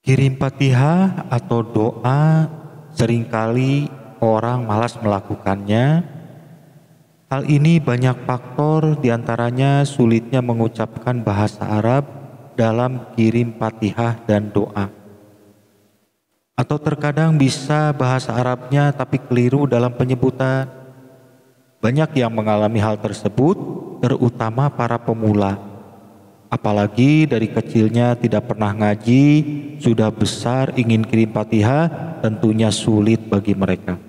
Kirim Fatihah atau doa seringkali orang malas melakukannya. Hal ini banyak faktor, diantaranya sulitnya mengucapkan bahasa Arab dalam kirim Fatihah dan doa. Atau terkadang bisa bahasa Arabnya tapi keliru dalam penyebutan. Banyak yang mengalami hal tersebut, terutama para pemula. Apalagi dari kecilnya tidak pernah ngaji, sudah besar ingin kirim Fatihah, tentunya sulit bagi mereka.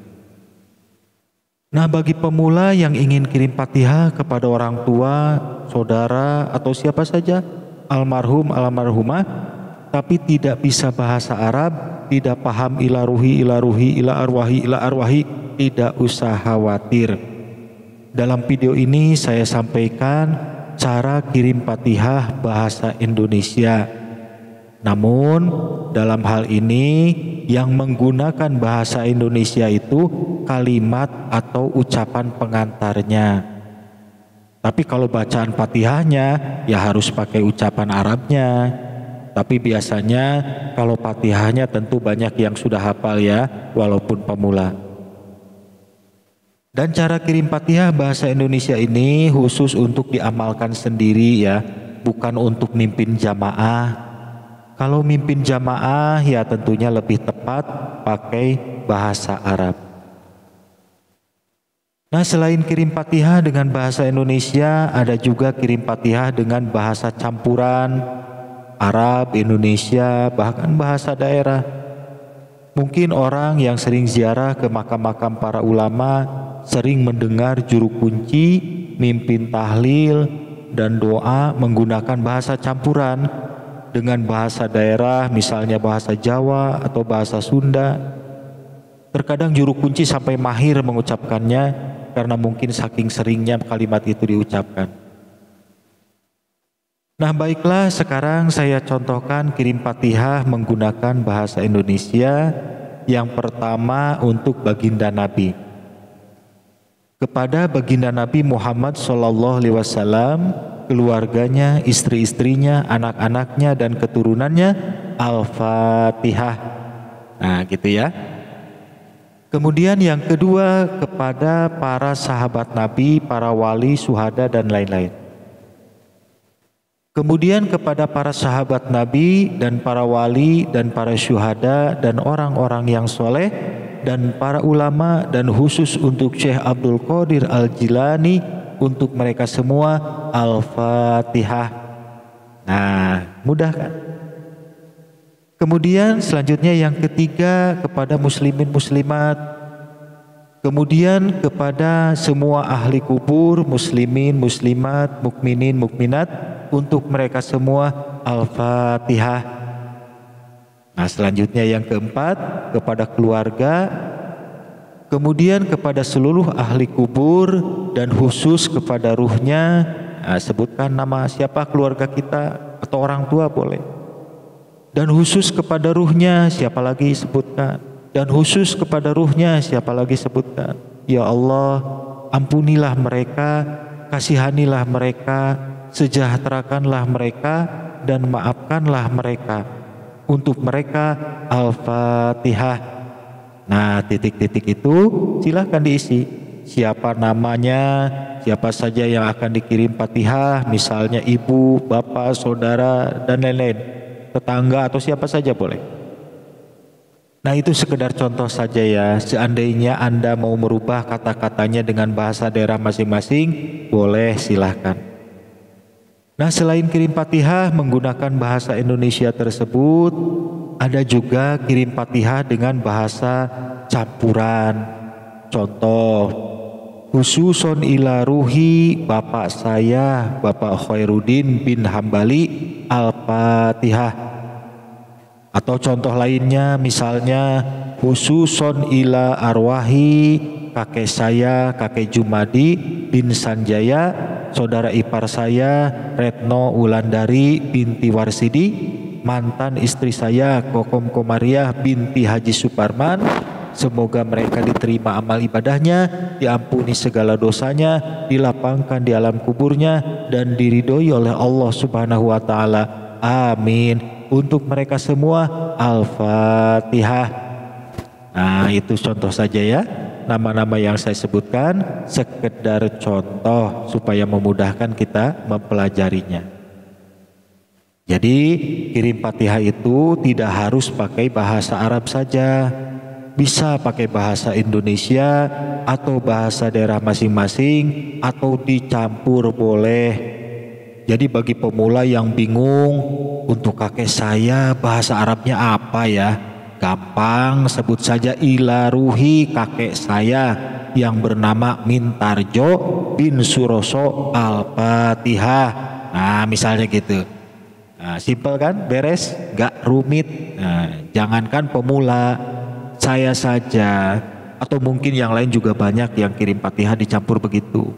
Nah, bagi pemula yang ingin kirim Fatihah kepada orang tua, saudara, atau siapa saja, almarhum, almarhumah, tapi tidak bisa bahasa Arab, tidak paham ila ruhi, ila arwahi, ila arwahi, tidak usah khawatir. Dalam video ini saya sampaikan cara kirim Fatihah bahasa Indonesia. Namun dalam hal ini yang menggunakan bahasa Indonesia itu kalimat atau ucapan pengantarnya. Tapi kalau bacaan Fatihahnya ya harus pakai ucapan Arabnya. Tapi biasanya kalau Fatihahnya tentu banyak yang sudah hafal ya, walaupun pemula. Dan cara kirim Fatihah bahasa Indonesia ini khusus untuk diamalkan sendiri ya, bukan untuk mimpin jamaah. Kalau mimpin jamaah ya tentunya lebih tepat pakai bahasa Arab. Nah, selain kirim Fatihah dengan bahasa Indonesia, ada juga kirim Fatihah dengan bahasa campuran Arab, Indonesia, bahkan bahasa daerah. Mungkin orang yang sering ziarah ke makam-makam para ulama sering mendengar juru kunci, mimpin tahlil dan doa menggunakan bahasa campuran dengan bahasa daerah, misalnya bahasa Jawa atau bahasa Sunda. Terkadang juru kunci sampai mahir mengucapkannya karena mungkin saking seringnya kalimat itu diucapkan. Nah, baiklah, sekarang saya contohkan kirim Fatihah menggunakan bahasa Indonesia. Yang pertama untuk baginda Nabi. Kepada baginda Nabi Muhammad SAW, keluarganya, istri-istrinya, anak-anaknya dan keturunannya, Al-Fatihah. Nah, gitu ya. Kemudian yang kedua kepada para sahabat Nabi, para wali, syuhada dan lain-lain. Kemudian kepada para sahabat Nabi dan para wali dan para syuhada dan orang-orang yang soleh dan para ulama, dan khusus untuk Syekh Abdul Qadir Al-Jilani, untuk mereka semua Al-Fatihah. Nah, mudah kan? Kemudian selanjutnya yang ketiga kepada muslimin muslimat. Kemudian kepada semua ahli kubur, muslimin muslimat, mukminin mukminat, untuk mereka semua Al-Fatihah. Nah, selanjutnya yang keempat kepada keluarga, kemudian kepada seluruh ahli kubur dan khusus kepada ruhnya. Nah, sebutkan nama siapa keluarga kita atau orang tua boleh. Dan khusus kepada ruhnya siapa lagi sebutkan. Dan khusus kepada ruhnya siapa lagi sebutkan. Ya Allah, ampunilah mereka, kasihanilah mereka, sejahterakanlah mereka dan maafkanlah mereka. Untuk mereka Al-Fatihah. Nah, titik-titik itu silahkan diisi. Siapa namanya, siapa saja yang akan dikirim Fatihah, misalnya ibu, bapak, saudara dan lain-lain, tetangga atau siapa saja boleh. Nah, itu sekedar contoh saja ya. Seandainya Anda mau merubah kata-katanya dengan bahasa daerah masing-masing, boleh, silahkan. Nah, selain kirim Fatihah menggunakan bahasa Indonesia tersebut, ada juga kirim Fatihah dengan bahasa campuran. Contoh, khususon ila ruhi bapak saya, Bapak Khairuddin bin Hambali, Al-Fatihah. Atau contoh lainnya misalnya, khususon ila arwahi kakek saya, kakek Jumadi bin Sanjaya, saudara ipar saya Retno Wulandari binti Warsidi, mantan istri saya Kokom Komariah binti Haji Suparman. Semoga mereka diterima amal ibadahnya, diampuni segala dosanya, dilapangkan di alam kuburnya, dan diridhoi oleh Allah Subhanahu wa Ta'ala. Amin. Untuk mereka semua Al-Fatihah. Nah, itu contoh saja ya. Nama-nama yang saya sebutkan sekedar contoh supaya memudahkan kita mempelajarinya. Jadi kirim Fatihah itu tidak harus pakai bahasa Arab saja. Bisa pakai bahasa Indonesia atau bahasa daerah masing-masing atau dicampur boleh. Jadi bagi pemula yang bingung, untuk kakek saya bahasa Arabnya apa ya? Gampang, sebut saja ila ruhi kakek saya yang bernama Mintarjo bin Suroso Al-Fatihah. Nah, misalnya gitu. Nah, simpel kan? Beres? Gak rumit. Nah, jangankan pemula, saya saja atau mungkin yang lain juga banyak yang kirim Fatihah dicampur begitu.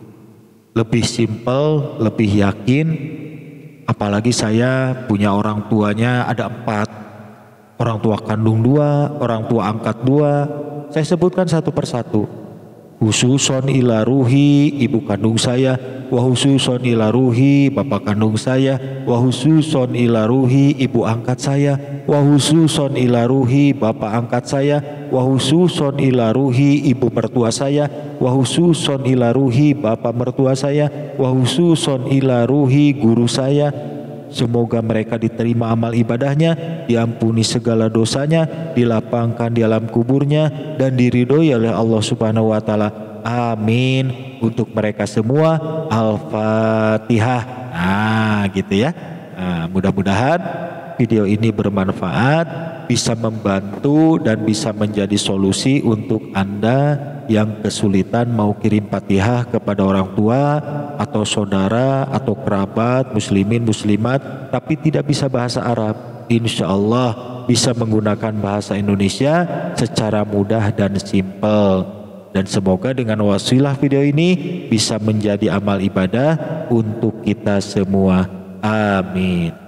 Lebih simpel, lebih yakin. Apalagi saya punya orang tuanya ada 4. Orang tua kandung 2, orang tua angkat 2. Saya sebutkan satu persatu. Hususon ila ruhi ibu kandung saya, wa hususon ila ruhi bapak kandung saya, wa hususon ila ruhi ibu angkat saya, wa hususon ila ruhi bapak angkat saya, wa hususon ila ruhi ibu mertua saya, wa hususon ila ruhi bapak mertua saya, wa hususon ila ruhi guru saya. Semoga mereka diterima amal ibadahnya, diampuni segala dosanya, dilapangkan di alam kuburnya, dan diridhoi oleh Allah Subhanahu wa Ta'ala. Amin. Untuk mereka semua Al-Fatihah. Nah, gitu ya. Nah, mudah-mudahan video ini bermanfaat, bisa membantu dan bisa menjadi solusi untuk Anda yang kesulitan mau kirim Fatihah kepada orang tua atau saudara atau kerabat muslimin muslimat tapi tidak bisa bahasa Arab. Insya Allah bisa menggunakan bahasa Indonesia secara mudah dan simpel. Dan semoga dengan wasilah video ini bisa menjadi amal ibadah untuk kita semua. Amin.